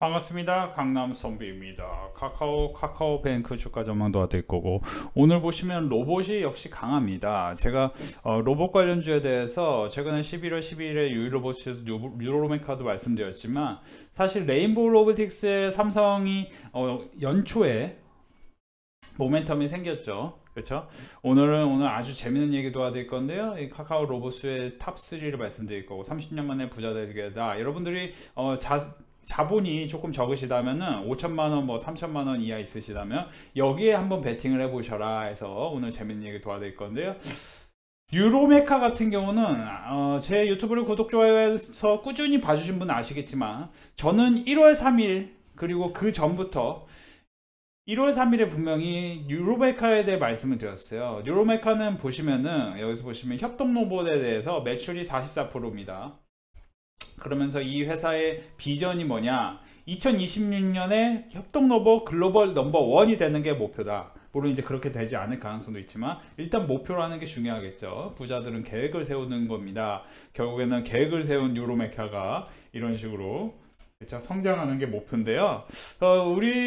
반갑습니다. 강남 선비입니다. 카카오뱅크 주가 전망 도와드릴 거고, 오늘 보시면 로봇이 역시 강합니다. 제가 로봇 관련주에 대해서 최근에 11월 12일에 유로로봇에서 유로메카도 말씀드렸지만, 사실 레인보우 로보틱스의 삼성이 연초에 모멘텀이 생겼죠. 그렇죠? 오늘 아주 재밌는 얘기 도와드릴 건데요. 이 카카오 로봇수의 탑 3를 말씀드릴 거고, 30년 만에 부자 되겠다. 여러분들이 자본이 조금 적으시다면은 5천만원 뭐 3천만원 이하 있으시다면 여기에 한번 베팅을 해보셔라 해서 오늘 재밌는 얘기 도와드릴 건데요. 유로메카 같은 경우는 제 유튜브를 구독 좋아요해서 꾸준히 봐주신 분 아시겠지만, 저는 1월 3일 그리고 그 전부터 1월 3일에 분명히 유로메카에 대해 말씀을 드렸어요. 유로메카는 보시면은, 여기서 보시면 협동 로봇에 대해서 매출이 44%입니다. 그러면서 이 회사의 비전이 뭐냐, 2026년에 협동로봇 글로벌 넘버 원이 되는 게 목표다. 물론 이제 그렇게 되지 않을 가능성도 있지만 일단 목표라는 게 중요하겠죠. 부자들은 계획을 세우는 겁니다. 결국에는 계획을 세운 유로메카가 이런 식으로, 그쵸, 성장하는 게 목표인데요.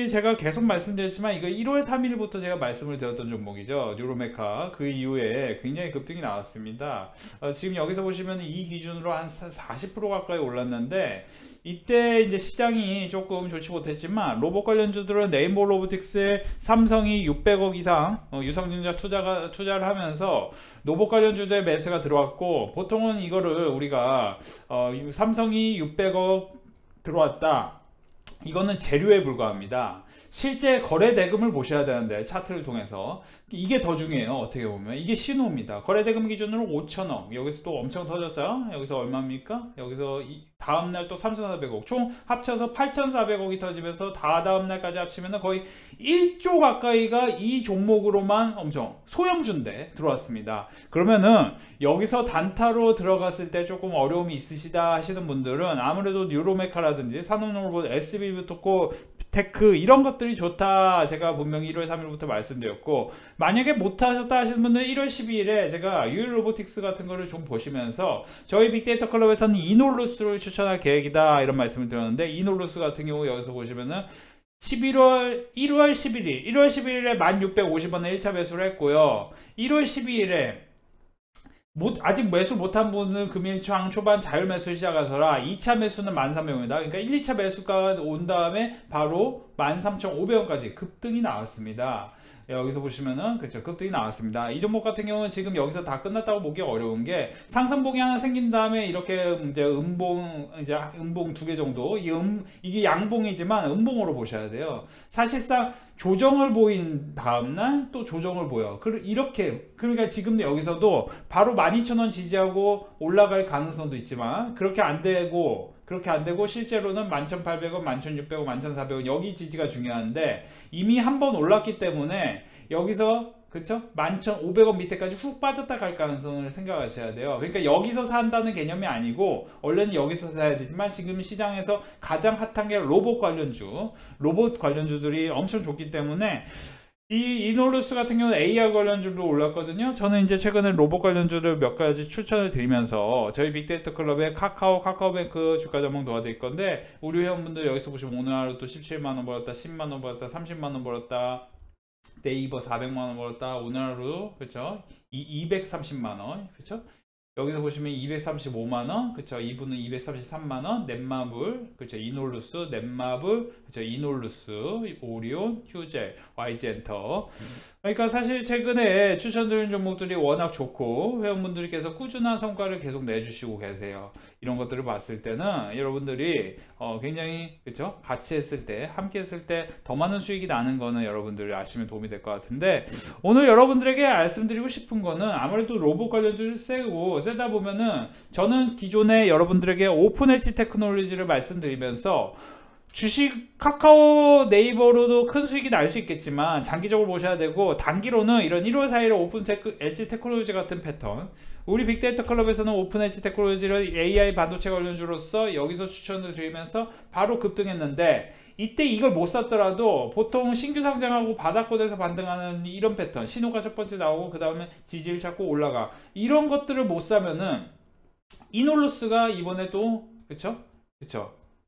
제가 계속 말씀드렸지만 이거 1월 3일부터 제가 말씀을 드렸던 종목이죠. 유로메카. 그 이후에 굉장히 급등이 나왔습니다. 지금 여기서 보시면 이 기준으로 한 40% 가까이 올랐는데, 이때 이제 시장이 조금 좋지 못했지만 로봇 관련주들은 레인보우 로보틱스에 삼성이 600억 이상 유성증자 투자를 하면서 로봇 관련주들의 매수가 들어왔고, 보통은 이거를 우리가 삼성이 600억 들어왔다, 이거는 재료에 불과합니다. 실제 거래 대금을 보셔야 되는데, 차트를 통해서 이게 더 중요해요. 어떻게 보면 이게 신호입니다. 거래 대금 기준으로 5천억, 여기서 또 엄청 터졌죠. 여기서 얼마입니까? 여기서 다음날 또 3,400억, 총 합쳐서 8,400억이 터지면서 다음날까지 합치면 거의 1조 가까이가 이 종목으로만 엄청 소형주인데 들어왔습니다. 그러면은 여기서 단타로 들어갔을 때 조금 어려움이 있으시다 하시는 분들은 아무래도 뉴로메카라든지 산업로봇, SB부터 테크 이런 것들이 좋다, 제가 분명히 1월 3일부터 말씀드렸고, 만약에 못하셨다 하시는 분들은 1월 12일에 제가 유일로보틱스 같은 거를 좀 보시면서 저희 빅데이터 클럽에서는 이놀루스를 추천할 계획이다 이런 말씀을 드렸는데, 이놀루스 같은 경우 여기서 보시면은 1월 11일에 1650원에 1차 매수를 했고요. 1월 12일에 아직 매수 못한 분은 금일장 초반 자율 매수 시작하서라 2차 매수는 13,000원이다. 그러니까 1, 2차 매수가 온 다음에 바로 13,500원까지 급등이 나왔습니다. 여기서 보시면은, 그쵸, 급등이 나왔습니다. 이 종목 같은 경우는 지금 여기서 다 끝났다고 보기 어려운 게, 상승봉이 하나 생긴 다음에 이렇게 이제 음봉 2개 정도, 이게 양봉이지만 음봉으로 보셔야 돼요. 사실상 조정을 보인 다음날 또 조정을 보여. 이렇게, 그러니까 지금 여기서도 바로 12,000원 지지하고 올라갈 가능성도 있지만 그렇게 안 되고 실제로는 11,800원, 11,600원, 11,400원 여기 지지가 중요한데, 이미 한번 올랐기 때문에 여기서, 그쵸? 11,500원 밑에까지 훅 빠졌다 갈 가능성을 생각하셔야 돼요. 그러니까 여기서 산다는 개념이 아니고, 원래는 여기서 사야 되지만 지금 시장에서 가장 핫한 게 로봇 관련주들이 엄청 좋기 때문에, 이 이노루스 같은 경우는 AR 관련주로 올랐거든요. 저는 이제 최근에 로봇 관련주를 몇 가지 추천을 드리면서 저희 빅데이터 클럽의 카카오뱅크 주가 전망 도와드릴 건데, 우리 회원분들 여기서 보시면 오늘 하루 또 17만원 벌었다, 10만원 벌었다, 30만원 벌었다, 네이버 400만원 벌었다, 오늘 하루, 그쵸, 230만원, 그쵸, 여기서 보시면 235만원, 그쵸, 이분은 233만원, 넷마블, 그쵸, 이놀루스, 넷마블, 그쵸, 이놀루스, 오리온, 휴젤, YG엔터. 그러니까 사실 최근에 추천드린 종목들이 워낙 좋고 회원분들께서 꾸준한 성과를 계속 내주시고 계세요. 이런 것들을 봤을 때는 여러분들이 굉장히, 그쵸, 같이 했을 때, 함께 했을 때 더 많은 수익이 나는 거는 여러분들이 아시면 도움이 될 것 같은데, 오늘 여러분들에게 말씀드리고 싶은 거는, 아무래도 로봇 관련주를 세다 보면은, 저는 기존에 여러분들에게 오픈 엣지 테크놀로지를 말씀드리면서, 주식 카카오 네이버로도 큰 수익이 날 수 있겠지만 장기적으로 보셔야 되고, 단기로는 이런 1월 4일에 오픈 엣지 테크놀로지 같은 패턴, 우리 빅데이터 클럽에서는 오픈 엣지 테크놀로지를 AI 반도체 관련주로서 여기서 추천을 드리면서 바로 급등했는데, 이때 이걸 못 샀더라도 보통 신규 상장하고 바닥권에서 반등하는 이런 패턴, 신호가 첫 번째 나오고 그 다음에 지지를 찾고 올라가, 이런 것들을 못 사면은 이놀루스가 이번에 또, 그쵸,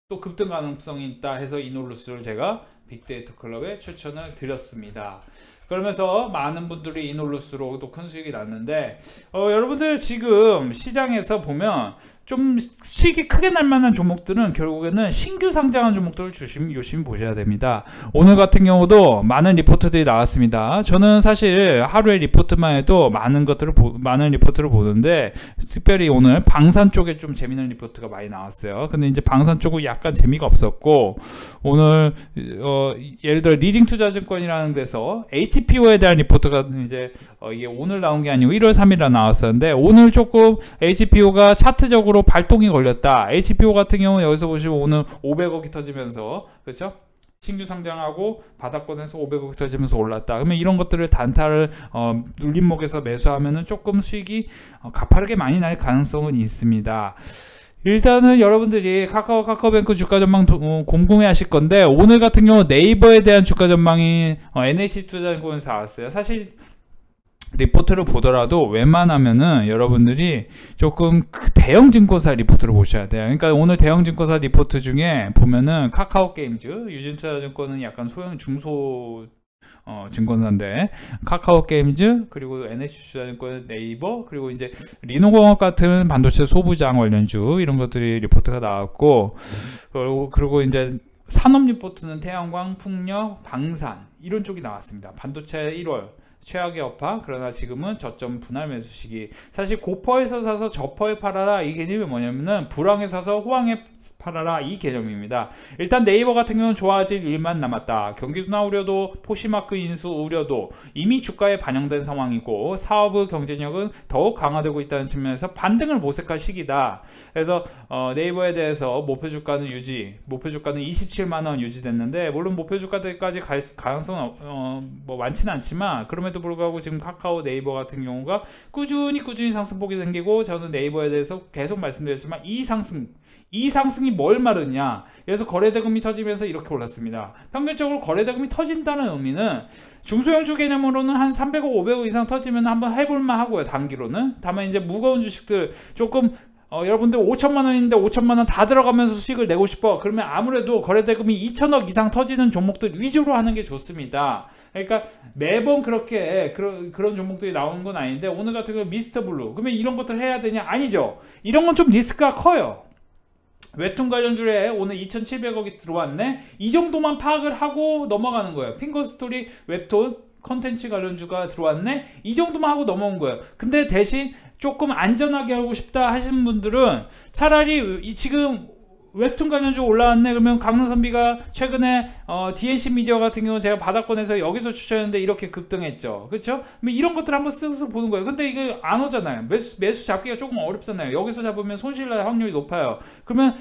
또 급등 가능성이 있다 해서 이놀루스를 제가 빅데이터 클럽에 추천을 드렸습니다. 그러면서 많은 분들이 이놀루스로도 큰 수익이 났는데 여러분들 지금 시장에서 보면 좀 수익이 크게 날 만한 종목들은 결국에는 신규 상장한 종목들을 유심히 보셔야 됩니다. 오늘 같은 경우도 많은 리포트들이 나왔습니다. 저는 사실 하루에 리포트만 해도 많은 리포트를 보는데 특별히 오늘 방산 쪽에 좀 재밌는 리포트가 많이 나왔어요. 근데 이제 방산 쪽은 약간 재미가 없었고 오늘 예를 들어 리딩투자증권이라는 데서 HPO에 대한 리포트가 이제 이게 오늘 나온 게 아니고 1월 3일에 나왔었는데 오늘 조금 HPO가 차트적으로 발동이 걸렸다. HPO 같은 경우 여기서 보시면 오늘 500억이 터지면서 그렇죠? 신규 상장하고 바닥권에서 500억이 터지면서 올랐다. 그러면 이런 것들을 단타를 눌림목에서 매수하면은 조금 수익이 가파르게 많이 날 가능성은 있습니다. 일단은 여러분들이 카카오뱅크 주가 전망 궁금해 하실 건데 오늘 같은 경우 네이버에 대한 주가 전망이 NH투자증권에서 나왔어요. 사실 리포트를 보더라도 웬만하면은 여러분들이 조금 대형 증권사 리포트를 보셔야 돼요. 그러니까 오늘 대형 증권사 리포트 중에 보면은 카카오게임즈, 유진투자증권은 약간 소형 중소 증권사인데 카카오게임즈 그리고 NH투자증권 네이버 그리고 이제 리노공업 같은 반도체 소부장 관련주 이런 것들이 리포트가 나왔고 그리고 이제 산업 리포트는 태양광, 풍력, 방산 이런 쪽이 나왔습니다. 반도체 1월 최악의 여파 그러나 지금은 저점 분할 매수 시기. 사실 고퍼에서 사서 저퍼에 팔아라 이 개념이 뭐냐면은 불황에 사서 호황에 팔아라 이 개념입니다. 일단 네이버 같은 경우는 좋아질 일만 남았다. 경기 둔화 우려도 포시마크 인수 우려도 이미 주가에 반영된 상황이고 사업의 경쟁력은 더욱 강화되고 있다는 측면에서 반등을 모색할 시기다. 그래서 네이버에 대해서 목표 주가는 27만원 유지됐는데 물론 목표 주가까지 갈 가능성은 뭐 많지는 않지만 그럼에도 불구하고 지금 카카오 네이버 같은 경우가 꾸준히 상승폭이 생기고 저는 네이버에 대해서 계속 말씀드렸지만 이 상승이 뭘 말하느냐. 그래서 거래대금이 터지면서 이렇게 올랐습니다. 평균적으로 거래대금이 터진다는 의미는 중소형주 개념으로는 한 300억 500억 이상 터지면 한번 해볼만 하고요. 단기로는. 다만 이제 무거운 주식들 조금 여러분들 5천만원인데 5천만원 다 들어가면서 수익을 내고 싶어. 그러면 아무래도 거래대금이 2천억 이상 터지는 종목들 위주로 하는 게 좋습니다. 그러니까 매번 그렇게 그런 종목들이 나오는 건 아닌데 오늘 같은 경우 미스터블루 그러면 이런 것들 해야 되냐? 아니죠. 이런 건 좀 리스크가 커요. 웹툰 관련주에 오늘 2,700억이 들어왔네. 이 정도만 파악을 하고 넘어가는 거예요. 핑거스토리 웹툰 컨텐츠 관련주가 들어왔네. 이 정도만 하고 넘어온 거예요. 근데 대신 조금 안전하게 하고 싶다 하시는 분들은 차라리 지금 웹툰 관련주 올라왔네. 그러면 강남선비가 최근에 DNC 미디어 같은 경우는 제가 바닥권에서 여기서 추천했는데 이렇게 급등했죠. 그렇죠? 이런 것들 한번 쓱쓱 보는 거예요. 근데 이게 안 오잖아요. 매수 잡기가 조금 어렵잖아요. 여기서 잡으면 손실날 확률이 높아요. 그러면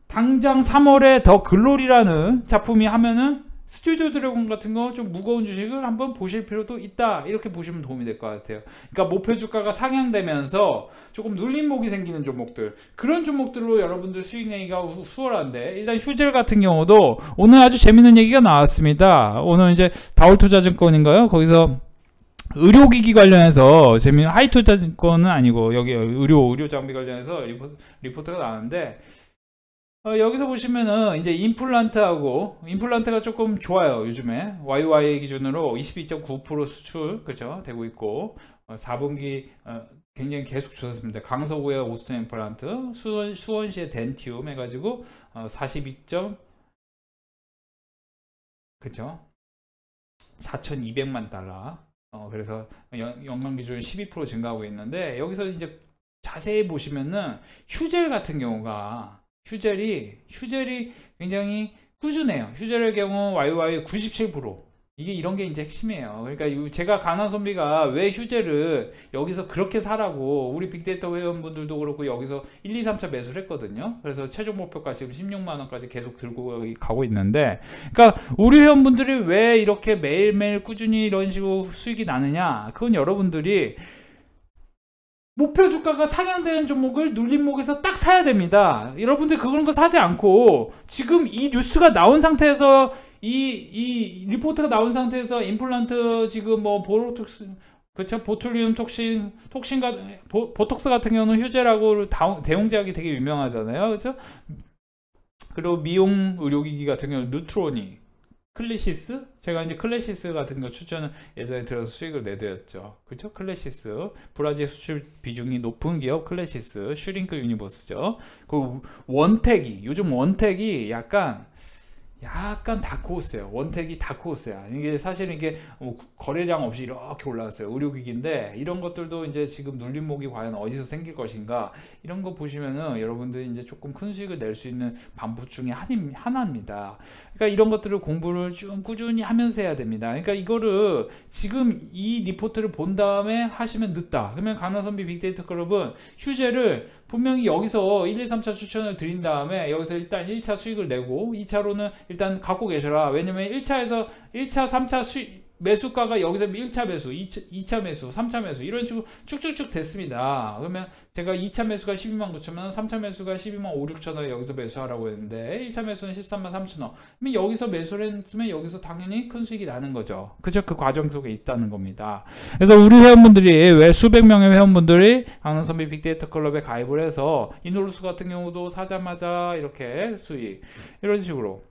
당장 3월에 더 글로리라는 작품이 하면은 스튜디오 드래곤 같은 거 좀 무거운 주식을 한번 보실 필요도 있다. 이렇게 보시면 도움이 될 것 같아요. 그러니까 목표 주가가 상향되면서 조금 눌림목이 생기는 종목들 그런 종목들로 여러분들 수익 내기가 수월한데 일단 휴젤 같은 경우도 오늘 아주 재밌는 얘기가 나왔습니다. 오늘 이제 다올투자증권인가요? 거기서 의료기기 관련해서 재밌는 하이투자증권은 아니고 여기 의료 장비 관련해서 리포트가 나왔는데 여기서 보시면은 이제 임플란트가 조금 좋아요. 요즘에 YY 기준으로 22.9% 수출 그렇죠 되고 있고 4분기 굉장히 계속 좋았습니다. 강서구의 오스틴 임플란트, 수원시의 덴티움 해가지고 42점 그렇죠 4,200만 달러. 그래서 연간 기준 12% 증가하고 있는데 여기서 이제 자세히 보시면은 휴젤 같은 경우가 휴젤이 굉장히 꾸준해요. 휴젤의 경우 YY 97% 이게 이런 게 이제 핵심이에요. 그러니까 제가 강남선비가 왜 휴젤을 여기서 그렇게 사라고 우리 빅데이터 회원분들도 그렇고 여기서 1, 2, 3차 매수를 했거든요. 그래서 최종 목표가 지금 16만원까지 계속 들고 가고 있는데 그러니까 우리 회원분들이 왜 이렇게 매일매일 꾸준히 이런 식으로 수익이 나느냐 그건 여러분들이 목표 주가가 상향되는 종목을 눌림목에서 딱 사야 됩니다. 여러분들 그런 거 사지 않고 지금 이 뉴스가 나온 상태에서 이 리포트가 나온 상태에서 임플란트 지금 뭐 보톡스 그렇죠 보툴리움 보톡스 같은 경우는 휴젤하고 대웅제약이 되게 유명하잖아요. 그렇죠? 그리고 미용 의료기기 같은 경우 누트로닉, 클래시스, 제가 이제 클래시스 같은 거 추천을 예전에 들어서 수익을 내드렸죠. 그렇죠? 클래시스, 브라질 수출 비중이 높은 기업 클래시스, 슈링크 유니버스죠. 그 원택이, 요즘 원택이 약간 다크호스예요. 원택이 다크호스야. 이게 사실 이게 거래량 없이 이렇게 올라왔어요. 의료기기인데 이런 것들도 이제 지금 눌림목이 과연 어디서 생길 것인가, 이런 거 보시면은 여러분들이 이제 조금 큰 수익을 낼 수 있는 방법 중에 하나입니다. 그러니까 이런 것들을 공부를 좀 꾸준히 하면서 해야 됩니다. 그러니까 이거를 지금 이 리포트를 본 다음에 하시면 늦다. 그러면 강남선비 빅데이터 클럽은 휴재를 분명히 여기서 1, 2, 3차 추천을 드린 다음에 여기서 일단 1차 수익을 내고 2차로는 일단 갖고 계셔라. 왜냐면 1차, 3차 매수가가 여기서 1차 매수, 2차 매수, 3차 매수 이런 식으로 쭉쭉쭉 됐습니다. 그러면 제가 2차 매수가 129,000원, 3차 매수가 125,600,000원 여기서 매수하라고 했는데 1차 매수는 133,000원. 그러면 여기서 매수를 했으면 여기서 당연히 큰 수익이 나는 거죠. 그죠? 그 과정 속에 있다는 겁니다. 그래서 우리 회원분들이 왜 수백 명의 회원분들이 강남선비 빅데이터 클럽에 가입을 해서 이노루스 같은 경우도 사자마자 이렇게 수익 이런 식으로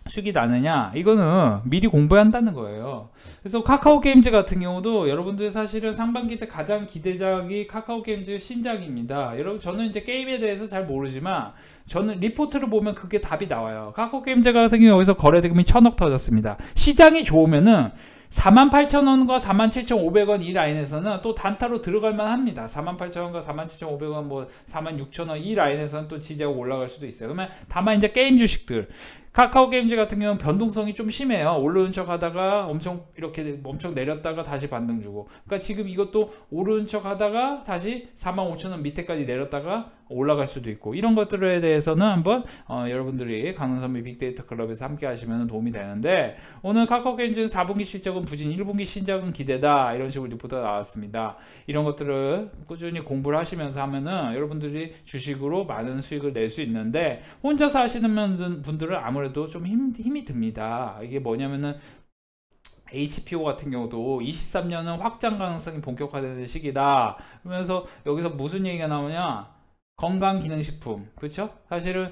수익이 나느냐, 이거는 미리 공부해야 한다는 거예요. 그래서 카카오 게임즈 같은 경우도 여러분들 사실은 상반기 때 가장 기대작이 카카오 게임즈 신작입니다. 여러분, 저는 이제 게임에 대해서 잘 모르지만 저는 리포트를 보면 그게 답이 나와요. 카카오 게임즈 같은 경우 여기서 거래대금이 1,000억 터졌습니다. 시장이 좋으면은 48,000원과 47,500원 이 라인에서는 또 단타로 들어갈만 합니다. 48,000원과 47,500원, 뭐 46,000원 이 라인에서는 또 지지하고 올라갈 수도 있어요. 그러면 다만 이제 게임 주식들, 카카오 게임즈 같은 경우는 변동성이 좀 심해요. 오르는 척 하다가 엄청 내렸다가 다시 반등 주고. 그러니까 지금 이것도 오르는 척 하다가 다시 45,000원 밑에까지 내렸다가 올라갈 수도 있고, 이런 것들에 대해서는 한번 여러분들이 강남선비 빅데이터 클럽에서 함께 하시면 도움이 되는데, 오늘 카카오 게임즈는 4분기 실적은 부진, 1분기 신작은 기대다, 이런 식으로 리포트가 나왔습니다. 이런 것들을 꾸준히 공부를 하시면서 하면은 여러분들이 주식으로 많은 수익을 낼 수 있는데, 혼자서 하시는 분들은 아무래도 좀 힘이 듭니다. 이게 뭐냐면은 HPO 같은 경우도 23년은 확장 가능성이 본격화되는 시기다. 그러면서 여기서 무슨 얘기가 나오냐? 건강기능식품, 그렇죠? 사실은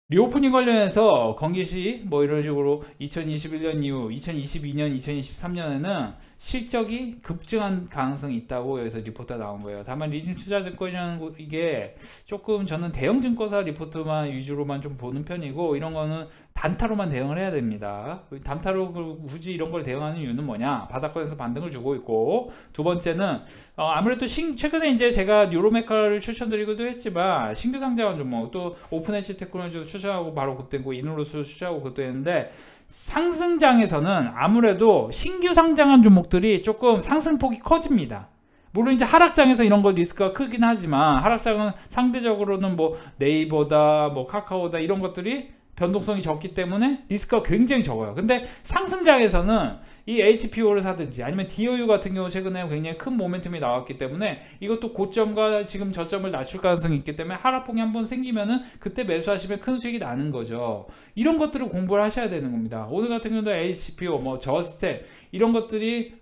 리오프닝 관련해서 건기시 뭐 이런 식으로 2021년 이후 2022년, 2023년에는 실적이 급증한 가능성이 있다고 여기서 리포트가 나온 거예요. 다만 리딩투자증권이라는 이게 조금 저는 대형증권사 리포트만 위주로만 좀 보는 편이고, 이런 거는 단타로만 대응을 해야 됩니다. 단타로 굳이 이런 걸 대응하는 이유는 뭐냐? 바닥권에서 반등을 주고 있고, 두 번째는 아무래도 최근에 이제 제가 뉴로메카를 추천드리기도 했지만 신규 상장한 종목, 또 오픈엣지 테크놀로지도 추천하고 바로 그때 이노루스 추천하고 그때 했는데, 상승장에서는 아무래도 신규 상장한 종목들이 조금 상승폭이 커집니다. 물론 이제 하락장에서 이런 거 리스크가 크긴 하지만, 하락장은 상대적으로는 뭐 네이버다, 뭐 카카오다 이런 것들이 변동성이 적기 때문에 리스크가 굉장히 적어요. 근데 상승장에서는 이 HPO를 사든지 아니면 DOU 같은 경우 최근에 굉장히 큰 모멘텀이 나왔기 때문에 이것도 고점과 지금 저점을 낮출 가능성이 있기 때문에 하락폭이 한번 생기면은 그때 매수하시면 큰 수익이 나는 거죠. 이런 것들을 공부를 하셔야 되는 겁니다. 오늘 같은 경우도 HPO, 뭐 저스텝 이런 것들이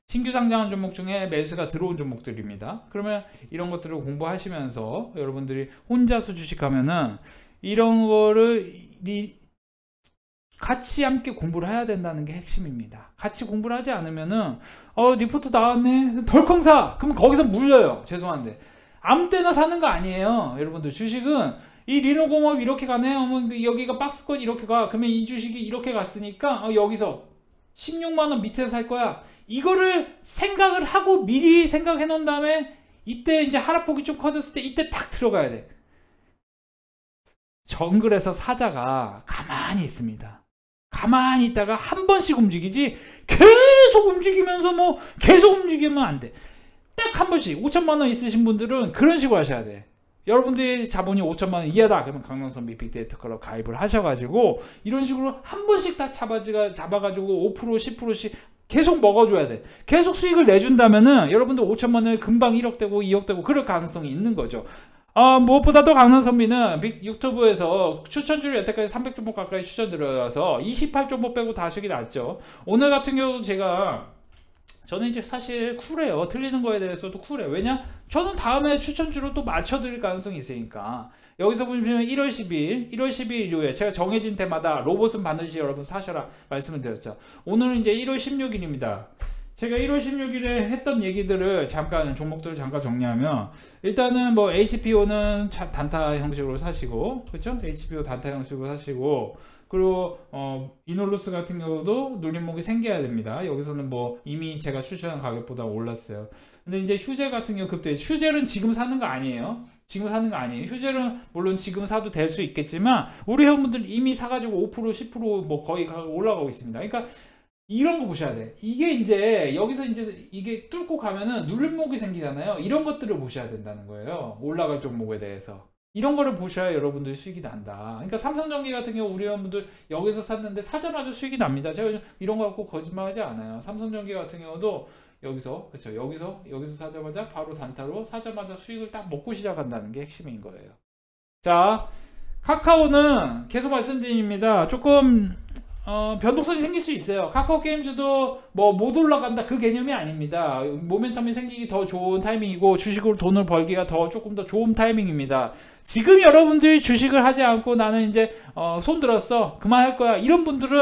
신규 상장한 종목 중에 매수가 들어온 종목들입니다. 그러면 이런 것들을 공부하시면서 여러분들이 혼자서 주식하면은 이런 거를 같이 함께 공부를 해야 된다는 게 핵심입니다. 같이 공부를 하지 않으면은 리포트 나왔네 덜컹 사, 그럼 거기서 물려요. 죄송한데 아무 때나 사는 거 아니에요. 여러분들 주식은 이 리노공업 이렇게 가네, 여기가 박스권 이렇게 가, 그러면 이 주식이 이렇게 갔으니까 여기서 16만원 밑에서 살 거야. 이거를 생각을 하고 미리 생각해 놓은 다음에 이때 이제 하락폭이 좀 커졌을 때 이때 탁 들어가야 돼. 정글에서 사자가 가만히 있습니다. 가만히 있다가 한 번씩 움직이지 계속 움직이면서 뭐 계속 움직이면 안 돼. 딱 한 번씩. 5천만 원 있으신 분들은 그런 식으로 하셔야 돼. 여러분들이 자본이 5천만 원 이하다 그러면 강남선비 빅데이터 클럽 가입을 하셔가지고 이런 식으로 한 번씩 다 잡아가지고 5% 10%씩 계속 먹어줘야 돼. 계속 수익을 내준다면은 여러분들 5천만 원에 금방 1억 되고 2억 되고 그럴 가능성이 있는 거죠. 무엇보다도 강남선비는 유튜브에서 추천주를 여태까지 300종목 가까이 추천드려서 28종목 빼고 다 수익이 났죠. 오늘 같은 경우도 제가 저는 이제 사실 쿨해요. 틀리는 거에 대해서도 쿨해요. 왜냐? 저는 다음에 추천주로 또 맞춰드릴 가능성이 있으니까. 여기서 보시면 1월 12일, 1월 12일 이후에 제가 정해진 때마다 로봇은 반드시 여러분 사셔라 말씀을 드렸죠. 오늘은 이제 1월 16일입니다. 제가 1월 16일에 했던 얘기들을 잠깐 종목들을 잠깐 정리하면 일단은 뭐 HPO는 단타 형식으로 사시고 그렇죠? HPO 단타 형식으로 사시고 그리고 이놀루스 같은 경우도 눌림목이 생겨야 됩니다. 여기서는 뭐 이미 제가 추천한 가격보다 올랐어요. 근데 이제 휴재 같은 경우 급등, 휴재는 지금 사는 거 아니에요. 지금 사는 거 아니에요. 휴재는 물론 지금 사도 될 수 있겠지만 우리 회원분들 이미 사가지고 5% 10% 거의 올라가고 있습니다. 그러니까 이런 거 보셔야 돼. 이게 이제 여기서 이제 이게 뚫고 가면은 눌림목이 생기잖아요. 이런 것들을 보셔야 된다는 거예요. 올라갈 종목에 대해서. 이런 거를 보셔야 여러분들 수익이 난다. 그러니까 삼성전기 같은 경우 우리 여러분들 여기서 샀는데 사자마자 수익이 납니다. 제가 이런 거 갖고 거짓말하지 않아요. 삼성전기 같은 경우도 여기서 그렇죠. 여기서 사자마자 바로 단타로 사자마자 수익을 딱 먹고 시작한다는 게 핵심인 거예요. 자, 카카오는 계속 말씀드립니다. 조금 변동성이 생길 수 있어요. 카카오 게임즈도 뭐 못 올라간다 그 개념이 아닙니다. 모멘텀이 생기기 더 좋은 타이밍이고 주식으로 돈을 벌기가 조금 더 좋은 타이밍입니다. 지금 여러분들이 주식을 하지 않고 나는 이제 손 들었어 그만할 거야 이런 분들은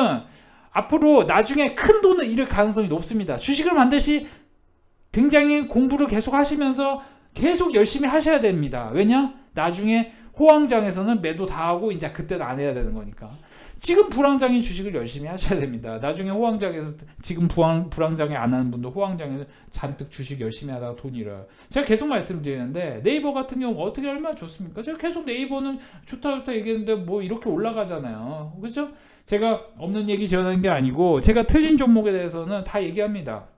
앞으로 나중에 큰 돈을 잃을 가능성이 높습니다. 주식을 반드시 굉장히 공부를 계속 하시면서 계속 열심히 하셔야 됩니다. 왜냐? 나중에 호황장에서는 매도 다 하고 이제 그때는 안 해야 되는 거니까. 지금 불황장인 주식을 열심히 하셔야 됩니다. 나중에 호황장에서 지금 불황장에 안 하는 분들 호황장에서 잔뜩 주식 열심히 하다가 돈 잃어요. 제가 계속 말씀드리는데 네이버 같은 경우 어떻게 얼마나 좋습니까? 제가 계속 네이버는 좋다 얘기했는데 뭐 이렇게 올라가잖아요. 그렇죠? 제가 없는 얘기 전하는 게 아니고 제가 틀린 종목에 대해서는 다 얘기합니다.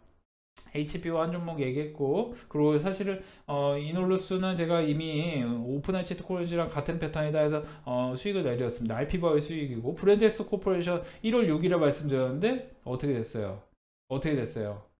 HPO 한 종목 얘기했고 그리고 사실은 이놀루스는 제가 이미 오픈하이치 테크놀로지랑 같은 패턴이다 해서 수익을 내렸습니다. RP바의 수익이고 브랜드엑스 코퍼레이션 1월 6일에 말씀드렸는데 어떻게 됐어요?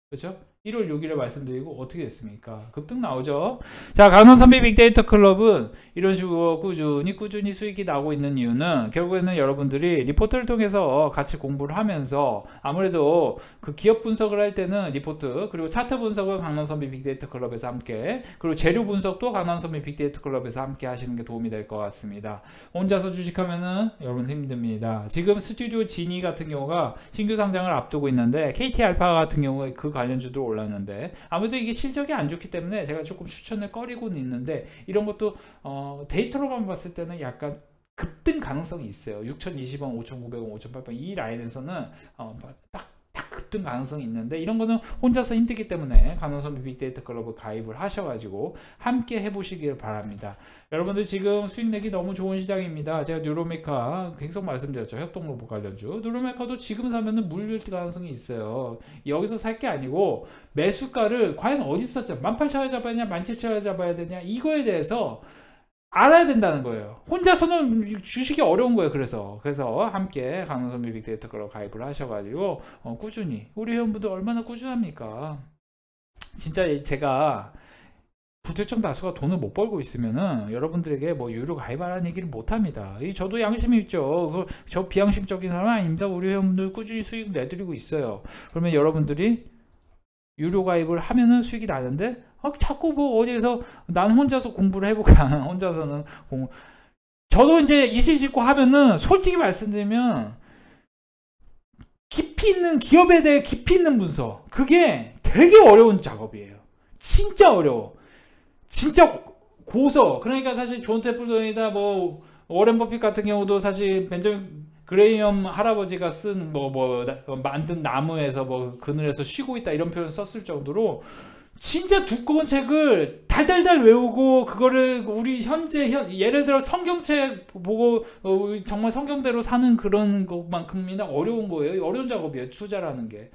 그렇죠? 1월 6일에 말씀드리고 어떻게 됐습니까? 급등 나오죠. 자, 강남선비 빅데이터 클럽은 이런 식으로 꾸준히 수익이 나고 있는 이유는 결국에는 여러분들이 리포트를 통해서 같이 공부를 하면서 아무래도 그 기업 분석을 할 때는 리포트 그리고 차트 분석은 강남선비 빅데이터 클럽에서 함께 그리고 재료 분석도 강남선비 빅데이터 클럽에서 함께 하시는 게 도움이 될 것 같습니다. 혼자서 주식하면은 여러분 힘듭니다. 지금 스튜디오 지니 같은 경우가 신규 상장을 앞두고 있는데 KT 알파 같은 경우에 그 관련주도 올랐는데 아무래도 이게 실적이 안 좋기 때문에 제가 조금 추천을 꺼리고는 있는데 이런 것도 데이터로만 봤을 때는 약간 급등 가능성이 있어요. 6,020원, 5,900원, 5,800원 이 라인에서는 딱 급등 가능성이 있는데 이런 거는 혼자서 힘들기 때문에 강남선비 빅데이터 클럽을 가입을 하셔가지고 함께 해보시길 바랍니다. 여러분들 지금 수익 내기 너무 좋은 시장입니다. 제가 뉴로메카 계속 말씀드렸죠. 협동로봇 관련주 뉴로메카도 지금 사면은 물릴 가능성이 있어요. 여기서 살 게 아니고 매수가를 과연 어디서 샀죠? 18,000원에 잡아야 되냐 17,000원에 잡아야 되냐 이거에 대해서 알아야 된다는 거예요. 혼자서는 주식이 어려운 거예요. 그래서 함께 강남선비 빅데이터 클럽 가입을 하셔가지고 꾸준히 우리 회원분들 얼마나 꾸준합니까? 진짜 제가 부특정 다수가 돈을 못 벌고 있으면은 여러분들에게 뭐 유료 가입하라는 얘기를 못 합니다. 저도 양심이 있죠. 저 비양심적인 사람 아닙니다. 우리 회원분들 꾸준히 수익 내드리고 있어요. 그러면 여러분들이 유료 가입을 하면은 수익이 나는데 자꾸 뭐 어디에서 난 혼자서 공부를 해볼까 혼자서는 저도 이제 이실직고 하면은 솔직히 말씀드리면 깊이 있는 기업에 대해 깊이 있는 분석 그게 되게 어려운 작업이에요. 진짜 어려워. 진짜 고서. 그러니까 사실 존 태플턴이다 뭐 워렌 버핏 같은 경우도 사실 벤저민 그레이엄 할아버지가 쓴 만든 나무에서 그늘에서 쉬고 있다 이런 표현 썼을 정도로 진짜 두꺼운 책을 달달달 외우고 그거를 우리 현재 예를 들어 성경책 보고 정말 성경대로 사는 그런 것만큼이나 어려운 거예요. 어려운 작업이에요. 투자라는 게.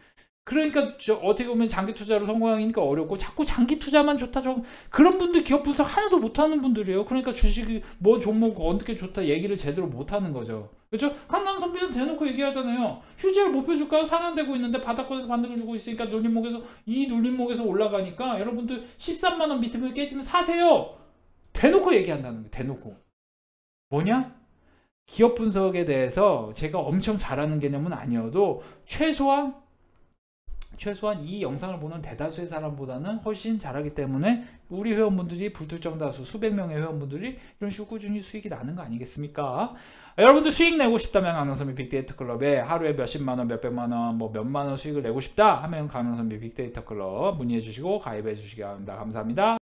그러니까 어떻게 보면 장기 투자로 성공하니까 어렵고 자꾸 장기 투자만 좋다 그런 분들 기업 분석 하나도 못하는 분들이에요. 그러니까 주식이 뭐 종목 어떻게 좋다 얘기를 제대로 못하는 거죠. 그렇죠? 강남선비는 대놓고 얘기하잖아요. 휴지를 못 펴줄까? 상한되고 있는데 바닥권에서 반등을 주고 있으니까 눌림목에서 올라가니까 여러분들 13만원 밑에 깨지면 사세요. 대놓고 얘기한다는 거예요. 대놓고. 뭐냐? 기업 분석에 대해서 제가 엄청 잘하는 개념은 아니어도 최소한 최소한 이 영상을 보는 대다수의 사람보다는 훨씬 잘하기 때문에 우리 회원분들이 불특정 다수 수백 명의 회원분들이 이런 식으로 꾸준히 수익이 나는 거 아니겠습니까? 여러분들 수익 내고 싶다면 강남선비 빅데이터 클럽에 하루에 몇십만원, 몇백만원, 뭐 몇만원 수익을 내고 싶다 하면 강남선비 빅데이터 클럽 문의해 주시고 가입해 주시기 바랍니다. 감사합니다.